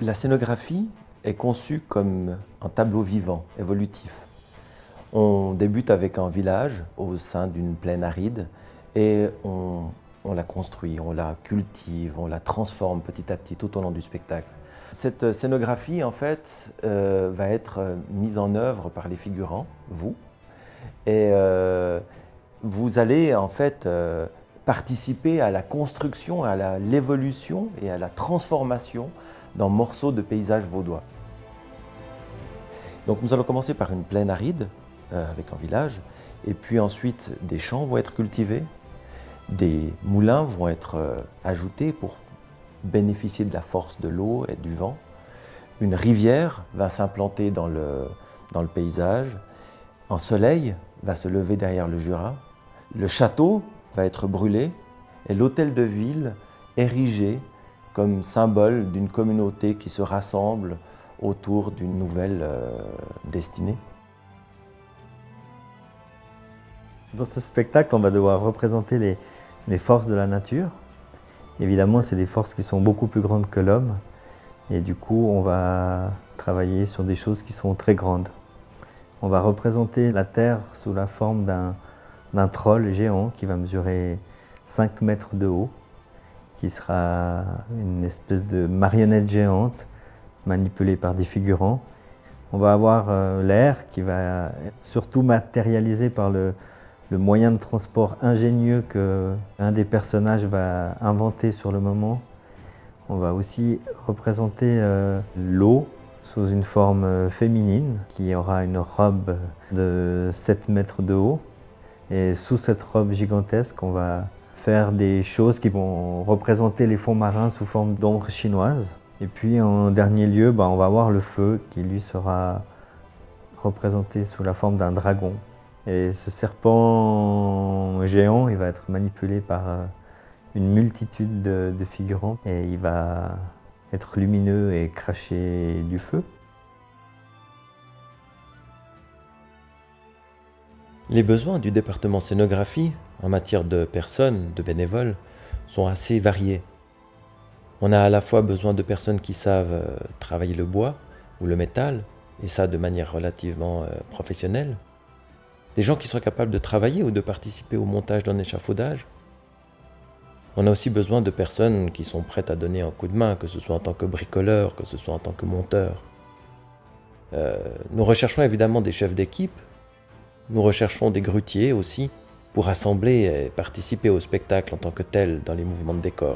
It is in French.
La scénographie est conçue comme un tableau vivant, évolutif. On débute avec un village au sein d'une plaine aride et on la construit, on la cultive, on la transforme petit à petit tout au long du spectacle. Cette scénographie, en fait, va être mise en œuvre par les figurants, vous, et vous allez en fait participer à la construction, à l'évolution et à la transformation d'un morceau de paysage vaudois. Donc nous allons commencer par une plaine aride avec un village, et puis ensuite des champs vont être cultivés, des moulins vont être ajoutés pour bénéficier de la force de l'eau et du vent. Une rivière va s'implanter dans le paysage, un soleil va se lever derrière le Jura, le château va être brûlé et l'hôtel de ville érigé comme symbole d'une communauté qui se rassemble autour d'une nouvelle destinée. Dans ce spectacle, on va devoir représenter les forces de la nature. Évidemment, c'est des forces qui sont beaucoup plus grandes que l'homme. Et du coup, on va travailler sur des choses qui sont très grandes. On va représenter la Terre sous la forme d'un troll géant qui va mesurer 5 mètres de haut, qui sera une espèce de marionnette géante manipulée par des figurants. On va avoir l'air qui va surtout matérialisé par le moyen de transport ingénieux qu'un des personnages va inventer sur le moment. On va aussi représenter l'eau sous une forme féminine qui aura une robe de 7 mètres de haut. Et sous cette robe gigantesque, on va faire des choses qui vont représenter les fonds marins sous forme d'ombre chinoise. Et puis en dernier lieu, on va avoir le feu qui lui sera représenté sous la forme d'un dragon. Et ce serpent géant, il va être manipulé par une multitude de figurants et il va être lumineux et cracher du feu. Les besoins du département scénographie en matière de personnes, de bénévoles, sont assez variés. On a à la fois besoin de personnes qui savent travailler le bois ou le métal, et ça de manière relativement professionnelle. Des gens qui sont capables de travailler ou de participer au montage d'un échafaudage. On a aussi besoin de personnes qui sont prêtes à donner un coup de main, que ce soit en tant que bricoleur, que ce soit en tant que monteur. Nous recherchons évidemment des chefs d'équipe. Nous recherchons des grutiers aussi, pour assembler et participer au spectacle en tant que tel dans les mouvements de décor.